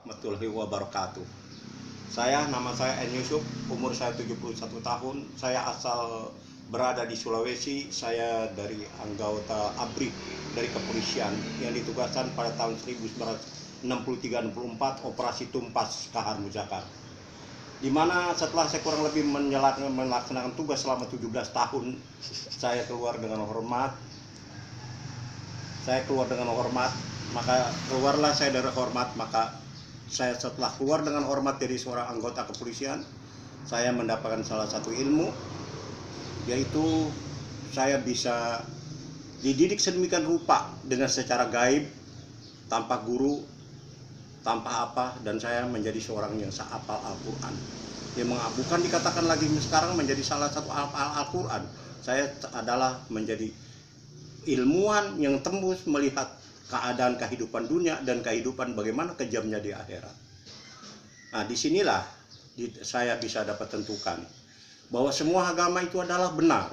warahmatullahi wabarakatuh. Nama saya N. Yusuf, umur saya 71 tahun. Saya asal berada di Sulawesi. Saya dari anggota ABRI dari kepolisian yang ditugaskan pada tahun 1963-64 Operasi Tumpas Kahar Muzakar. Di mana setelah saya kurang lebih melaksanakan tugas selama 17 tahun, saya keluar dengan hormat. Maka keluarlah saya dari hormat. Maka saya setelah keluar dengan hormat dari seorang anggota kepolisian, saya mendapatkan salah satu ilmu, yaitu saya bisa dididik sedemikian rupa dengan secara gaib, tanpa guru, tanpa apa, dan saya menjadi seorang yang sehafal Al-Quran. Yang bukan dikatakan lagi sekarang menjadi salah satu hafal Al-Quran. Saya adalah menjadi ilmuwan yang tembus melihat keadaan kehidupan dunia dan kehidupan bagaimana kejamnya di akhirat. Nah, disinilah saya bisa dapat tentukan bahwa semua agama itu adalah benar.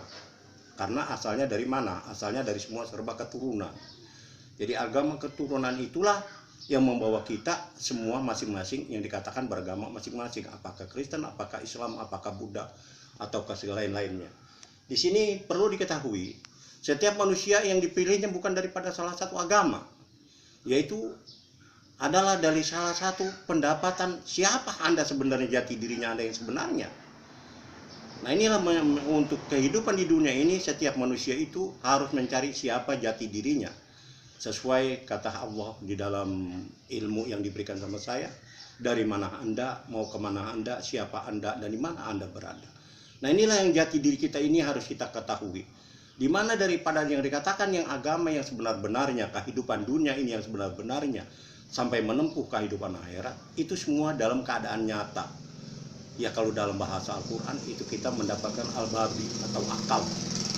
Karena asalnya dari mana? Asalnya dari semua serba keturunan. Jadi agama keturunan itulah yang membawa kita semua masing-masing yang dikatakan beragama masing-masing. Apakah Kristen, apakah Islam, apakah Buddha, atau lain-lainnya. Di sini perlu diketahui, setiap manusia yang dipilihnya bukan daripada salah satu agama, yaitu adalah dari salah satu pendapatan siapa Anda sebenarnya, jati dirinya Anda yang sebenarnya. Nah, inilah untuk kehidupan di dunia ini, setiap manusia itu harus mencari siapa jati dirinya. Sesuai kata Allah di dalam ilmu yang diberikan sama saya, dari mana Anda, mau kemana Anda, siapa Anda, dan di mana Anda berada. Nah, inilah yang jati diri kita ini harus kita ketahui. Di mana daripada yang dikatakan yang agama yang sebenar-benarnya, kehidupan dunia ini yang sebenar-benarnya, sampai menempuh kehidupan akhirat, itu semua dalam keadaan nyata. Ya, kalau dalam bahasa Al-Quran itu kita mendapatkan al-babi atau akal.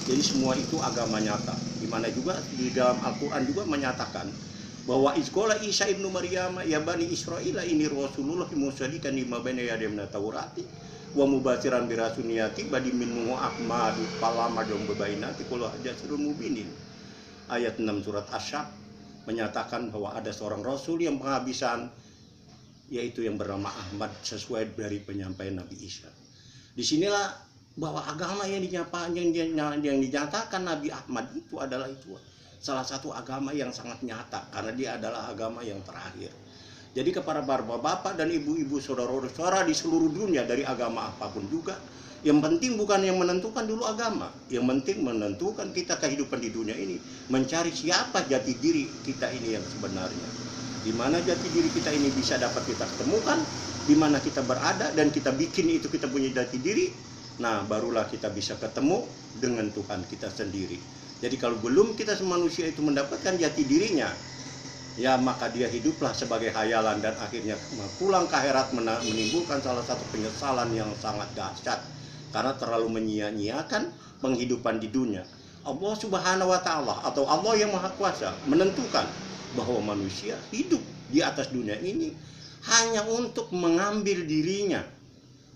Jadi semua itu agama nyata. Di mana juga di dalam Al-Quran juga menyatakan bahwa Izqala Isa ibnu Maryam ya bani Israila ini Rasulullah musaddiqan lima baina yadayhi minat Taurati wa mubashiran bi rasuliyati badi minhu ahmadu palama dong bebainati qul hajjatul mubinin. Ayat 6 surat Asy-Syaff menyatakan bahwa ada seorang rasul yang penghabisan, yaitu yang bernama Ahmad, sesuai dari penyampaian Nabi Isa. Disinilah bahwa agama yang dinyatakan Nabi Ahmad itu adalah salah satu agama yang sangat nyata, karena dia adalah agama yang terakhir. Jadi kepada bapak-bapak dan ibu-ibu, saudara-saudara di seluruh dunia dari agama apapun juga, yang penting bukan yang menentukan dulu agama, yang penting menentukan kita kehidupan di dunia ini, mencari siapa jati diri kita ini yang sebenarnya. Di mana jati diri kita ini bisa dapat kita ketemukan, di mana kita berada dan kita bikin itu kita punya jati diri. Nah, barulah kita bisa ketemu dengan Tuhan kita sendiri. Jadi kalau belum kita manusia itu mendapatkan jati dirinya, ya maka dia hiduplah sebagai hayalan dan akhirnya pulang ke akhirat menimbulkan salah satu penyesalan yang sangat dahsyat karena terlalu menyia-nyiakan penghidupan di dunia. Allah Subhanahu wa taala atau Allah yang Maha Kuasa menentukan bahwa manusia hidup di atas dunia ini hanya untuk mengambil dirinya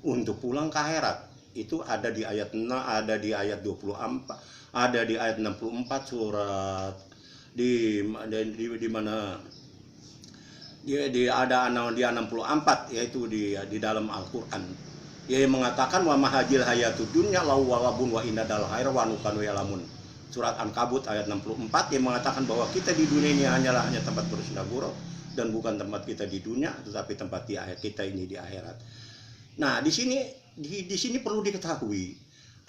untuk pulang ke akhirat. Itu ada di ayat 6, ada di ayat 24, ada di ayat 64 surat di mana ada di 64, yaitu di dalam Al-Qur'an. Ia mengatakan wa mahajil hayatud dunya law walabun wa innadal khaira wa nukanu yalamun. Surat Ankabut ayat 64 yang mengatakan bahwa kita di dunia ini hanya tempat bersinggah gurau dan bukan tempat kita di dunia, tetapi tempat di akhirat kita ini di akhirat. Nah, di sini perlu diketahui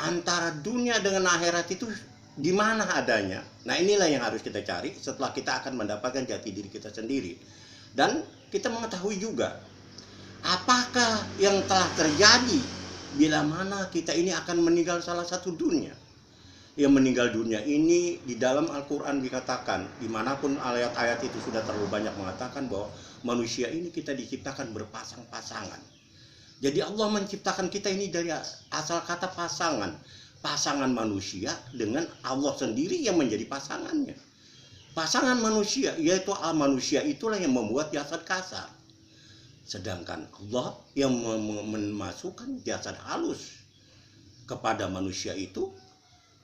antara dunia dengan akhirat itu di mana adanya. Nah, inilah yang harus kita cari setelah kita akan mendapatkan jati diri kita sendiri. Dan kita mengetahui juga apakah yang telah terjadi bila mana kita ini akan meninggal salah satu dunia. Yang meninggal dunia ini di dalam Al-Quran dikatakan, dimanapun ayat-ayat itu sudah terlalu banyak mengatakan bahwa manusia ini kita diciptakan berpasang-pasangan. Jadi Allah menciptakan kita ini dari asal kata pasangan. Pasangan manusia dengan Allah sendiri yang menjadi pasangannya. Pasangan manusia, yaitu manusia itulah yang membuat jasad kasar. Sedangkan Allah yang memasukkan jasad halus kepada manusia itu,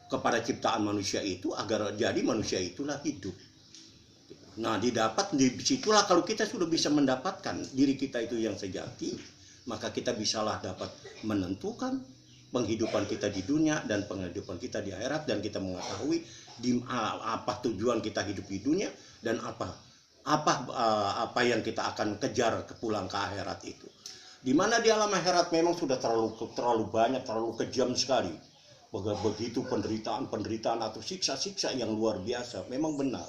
kepada ciptaan manusia itu, agar jadi manusia itulah hidup. Nah, didapat di situlah kalau kita sudah bisa mendapatkan diri kita itu yang sejati, maka kita bisalah dapat menentukan penghidupan kita di dunia dan penghidupan kita di akhirat, dan kita mengetahui apa tujuan kita hidup di dunia dan apa yang kita akan kejar pulang ke akhirat itu. Di mana di alam akhirat memang sudah terlalu banyak, terlalu kejam sekali. Begitu penderitaan atau siksa-siksa yang luar biasa, memang benar.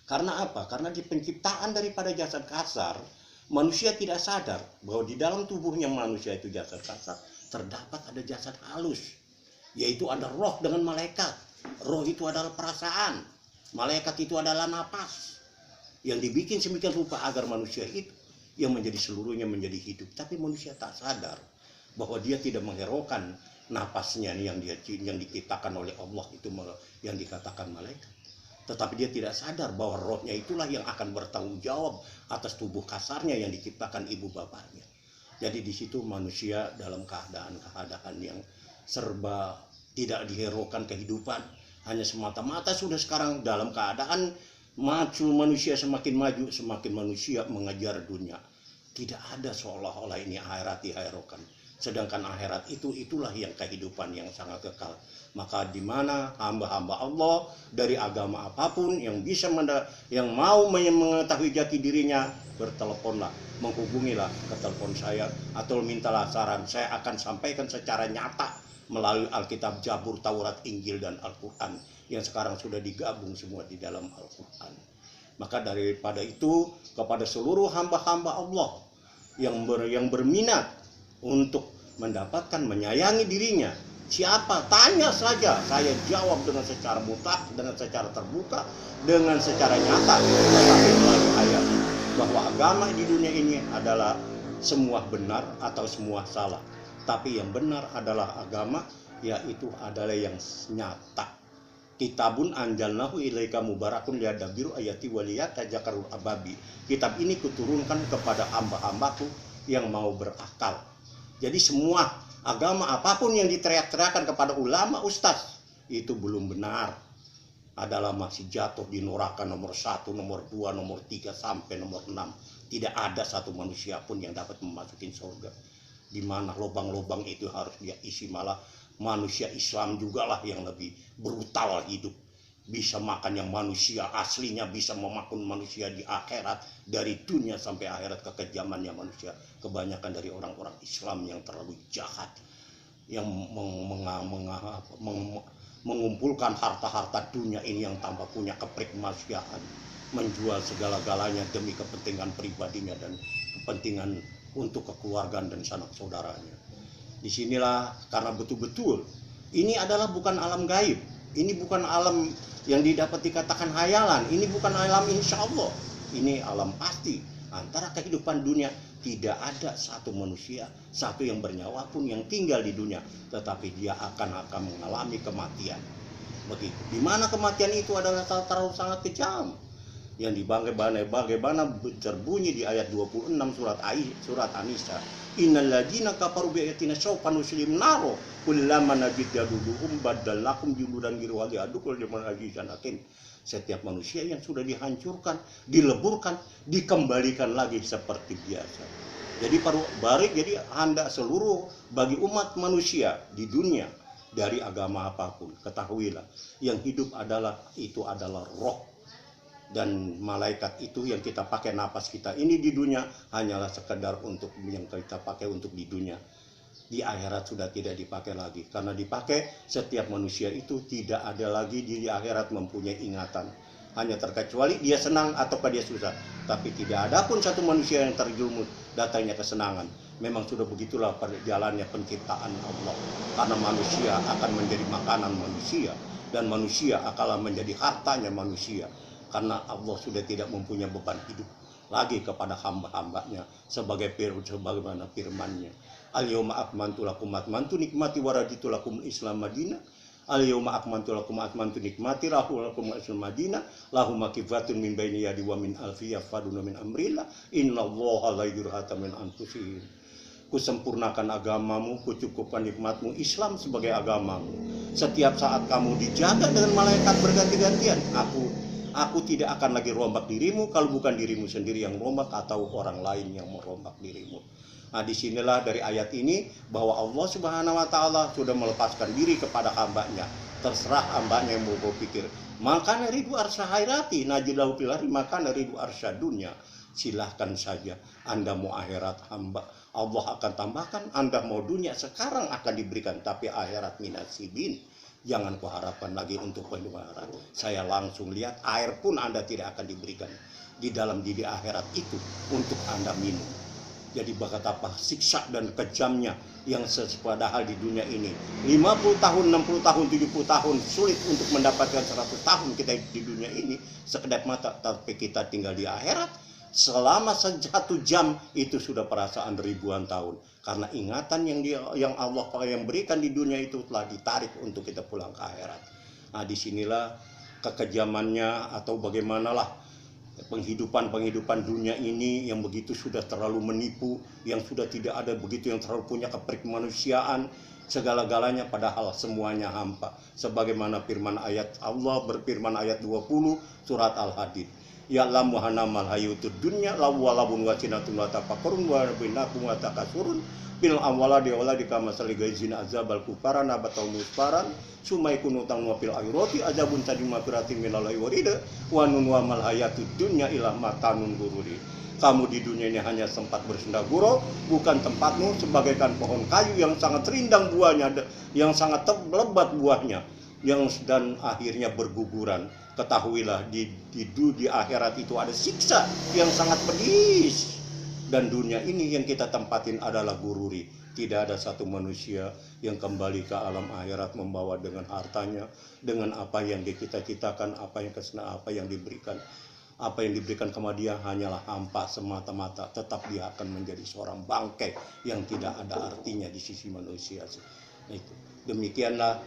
Karena apa? Karena di penciptaan daripada jasad kasar, manusia tidak sadar bahwa di dalam tubuhnya manusia itu jasad kasar, terdapat ada jasad halus, yaitu ada roh dengan malaikat. Roh itu adalah perasaan, malaikat itu adalah napas, yang dibikin sedemikian rupa agar manusia itu yang menjadi seluruhnya menjadi hidup. Tapi manusia tak sadar bahwa dia tidak menghiraukan napasnya yang diciptakan oleh Allah itu, yang dikatakan malaikat. Tetapi dia tidak sadar bahwa rohnya itulah yang akan bertanggung jawab atas tubuh kasarnya yang diciptakan ibu bapaknya. Jadi di situ manusia dalam keadaan yang serba tidak dihiraukan kehidupan, hanya semata-mata sudah sekarang dalam keadaan maju, manusia semakin maju, semakin manusia mengejar dunia. Tidak ada seolah-olah ini akhirat dihiraukan. Sedangkan akhirat itulah yang kehidupan yang sangat kekal. Maka di mana hamba-hamba Allah dari agama apapun yang yang mau mengetahui jati dirinya, berteleponlah, menghubungilah ke telepon saya atau mintalah saran. Saya akan sampaikan secara nyata melalui Alkitab, Zabur, Taurat, Injil, dan Al-Quran yang sekarang sudah digabung semua di dalam Al-Quran. Maka daripada itu, kepada seluruh hamba-hamba Allah yang berminat untuk mendapatkan menyayangi dirinya, siapa? Tanya saja, saya jawab dengan secara mutlak, dengan secara terbuka, dengan secara nyata, tetapi melalui ayat bahwa agama di dunia ini adalah semua benar atau semua salah. Tapi yang benar adalah agama, yaitu adalah yang nyata. Kitabun anjalnahu ilaika mubarakun liyadabbiru ayati waliyatazakarul ababi. Kitab ini kuturunkan kepada hamba-hambaku yang mau berakal. Jadi semua agama apapun yang diteriak-teriakan kepada ulama ustaz itu belum benar, adalah masih jatuh di neraka nomor 1, nomor 2, nomor 3 sampai nomor 6. Tidak ada satu manusia pun yang dapat memasuki surga. Di mana lubang-lubang itu harus dia isi, malah manusia Islam jugalah yang lebih brutal hidup. Bisa makan yang manusia aslinya, bisa memakan manusia di akhirat, dari dunia sampai akhirat. Kekejamannya manusia kebanyakan dari orang-orang Islam yang terlalu jahat, yang mengumpulkan harta-harta dunia ini yang tanpa punya keprikmanusiaan, menjual segala-galanya demi kepentingan pribadinya dan kepentingan untuk kekeluargaan dan sanak saudaranya. Disinilah karena betul-betul ini adalah bukan alam gaib, ini bukan alam yang didapat dikatakan hayalan, ini bukan alam insya Allah, ini alam pasti. Antara kehidupan dunia tidak ada satu manusia, satu yang bernyawa pun yang tinggal di dunia, tetapi dia akan mengalami kematian. Begitu. Di mana kematian itu adalah terlalu sangat kejam, yang bagaimana terbunyi di ayat 26 surat An-Nisa. Innal ladzina kafaru bi ayatina sawfa nuslim naro kullama najidduhum badalakum juludan girwali adukul jaman azizan hakim. Setiap manusia yang sudah dihancurkan, dileburkan, dikembalikan lagi seperti biasa. Jadi jadi Anda seluruh bagi umat manusia di dunia dari agama apapun, ketahuilah yang hidup adalah roh. Dan malaikat itu yang kita pakai napas kita ini di dunia hanyalah sekedar untuk yang kita pakai untuk di dunia. Di akhirat sudah tidak dipakai lagi, karena dipakai setiap manusia itu tidak ada lagi di akhirat mempunyai ingatan, hanya terkecuali dia senang ataukah dia susah. Tapi tidak ada pun satu manusia yang terjerumus datangnya kesenangan. Memang sudah begitulah jalannya penciptaan Allah, karena manusia akan menjadi makanan manusia dan manusia akan menjadi hartanya manusia. Karena Allah sudah tidak mempunyai beban hidup lagi kepada hamba-hambanya sebagaimana firman-Nya. Al-yawma akmaltu lakum nikmati wa raditu lakum Islam Madinah. Al-yawma akmaltu nikmati lakum Islam Madinah. Lahum akibatun min baini yadi wa min alfiyah faduna min amrillah. Innallaha la yurhata min anfusihim. Kusempurnakan agamamu, kucukupkan nikmatmu, Islam sebagai agamamu. Setiap saat kamu dijaga dengan malaikat berganti-gantian. Aku tidak akan lagi rombak dirimu kalau bukan dirimu sendiri yang rombak atau orang lain yang merombak dirimu. Nah, disinilah dari ayat ini bahwa Allah Subhanahu wa Ta'ala sudah melepaskan diri kepada hambanya. Terserah hambanya yang mau berpikir. Maka ridu arsya hairati najilahu pilari, maka ridu arsya dunia. Silahkan saja. Anda mau akhirat, hamba Allah akan tambahkan. Anda mau dunia sekarang akan diberikan, tapi akhirat minasibin. Jangan kuharapkan lagi untuk penularan. Saya langsung lihat air pun Anda tidak akan diberikan di dalam diri akhirat itu untuk Anda minum. Jadi betapa siksa dan kejamnya yang padahal di dunia ini 50 tahun, 60 tahun, 70 tahun sulit untuk mendapatkan 100 tahun kita di dunia ini sekedap mata, tapi kita tinggal di akhirat selama 1 jam itu sudah perasaan ribuan tahun, karena ingatan yang Allah yang berikan di dunia itu telah ditarik untuk kita pulang ke akhirat. Nah, disinilah kekejamannya atau bagaimanalah penghidupan dunia ini yang begitu sudah terlalu menipu, yang sudah tidak ada begitu yang terlalu punya kemanusiaan, segala-galanya padahal semuanya hampa. Sebagaimana firman ayat Allah berfirman ayat 20 surat Al-Hadid. Ya lamu hanamal hayutud dunya lawalabun wacinatun watafakurun wabinakum watakasurun bil amwala diawala dikamasali gaizin azabal kufaran abatau musparan sumai kunutang wapil ayroti azabun tadima biratin minalai warida wanun wamal hayatud dunya ilah matanun gururi. Kamu di dunia ini hanya sempat bersenda gurau, bukan tempatmu, sebagaikan pohon kayu yang sangat rindang buahnya, yang sangat lebat buahnya, dan akhirnya berguguran. Ketahuilah di akhirat itu ada siksa yang sangat pedis, dan dunia ini yang kita tempatin adalah gururi. Tidak ada satu manusia yang kembali ke alam akhirat membawa dengan hartanya, dengan apa yang dicita-citakan, apa yang diberikan. Apa yang diberikan kepada dia hanyalah hampa semata-mata. Tetap dia akan menjadi seorang bangkai yang tidak ada artinya di sisi manusia. Itu. Demikianlah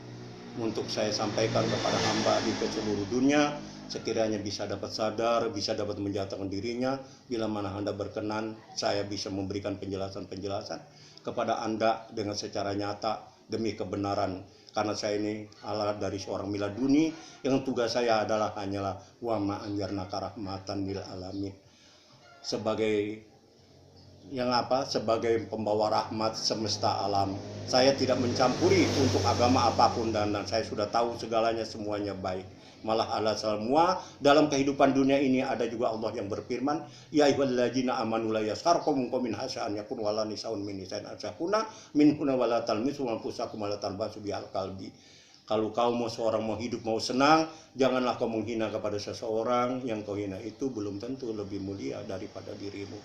untuk saya sampaikan kepada hamba di seluruh dunia, sekiranya bisa dapat sadar, bisa dapat menjatuhkan dirinya. Bila mana Anda berkenan, saya bisa memberikan penjelasan-penjelasan kepada Anda dengan secara nyata demi kebenaran. Karena saya ini alat dari seorang miladuni yang tugas saya adalah hanyalah wa ma anjarnaka rahmatan lil alamin. Sebagai pembawa rahmat semesta alam. Saya tidak mencampuri untuk agama apapun, dan saya sudah tahu semuanya baik. Malah ada semua dalam kehidupan dunia ini ada juga Allah yang berfirman, ya ayyuhalladzina amanu la yaskhar qaumun min hasan yakun wala nisaun min nisain asakuna min huna wala talmisu anfusakum wala talbasu bil qalbi. Kalau kau mau hidup, mau senang, janganlah kau menghina kepada seseorang. Yang kau hina itu belum tentu lebih mulia daripada dirimu.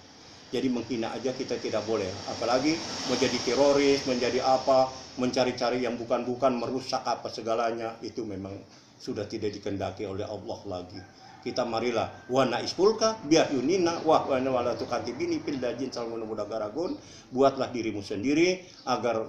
Jadi menghina aja kita tidak boleh, apalagi menjadi teroris, menjadi apa, mencari-cari yang bukan-bukan, merusak apa segalanya, itu memang sudah tidak dikehendaki oleh Allah lagi. Kita marilah wana ispulka biar yunina wah wana wala tukatibini fil dajin salmun mudagaragun. Buatlah dirimu sendiri agar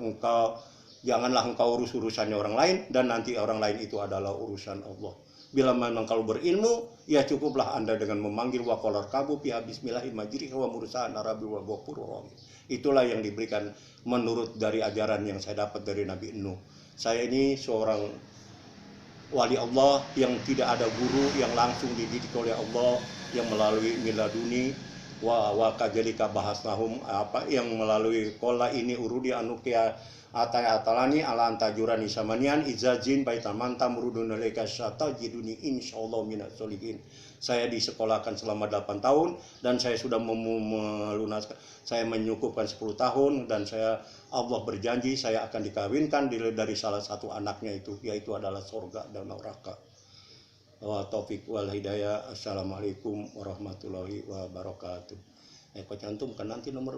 janganlah engkau urus urusannya orang lain, dan nanti orang lain itu adalah urusan Allah. Bila memang kalau berilmu, ya cukuplah Anda dengan memanggil wa qalar kabu fi bismillahir majri wa mursalan arabi wa ghafurur. Itulah yang diberikan menurut dari ajaran yang saya dapat dari Nabi Nuh. Saya ini seorang wali Allah yang tidak ada guru, yang langsung dididik oleh Allah, yang melalui miladuni wa kajalika bahasnahum yang melalui kola ini urudi anukia atalani ala antajurani samanian izajin baital mantam rudun alaika syata jiduni insyaallah minas solihin. Saya disekolahkan selama 8 tahun dan saya sudah melunaskan, saya menyukupkan 10 tahun, dan Allah berjanji saya akan dikawinkan dari salah satu anaknya itu, yaitu adalah surga dan neraka. Wa taufiq wal hidayah. Assalamualaikum warahmatullahi wabarakatuh. Kau cantumkan nanti nomor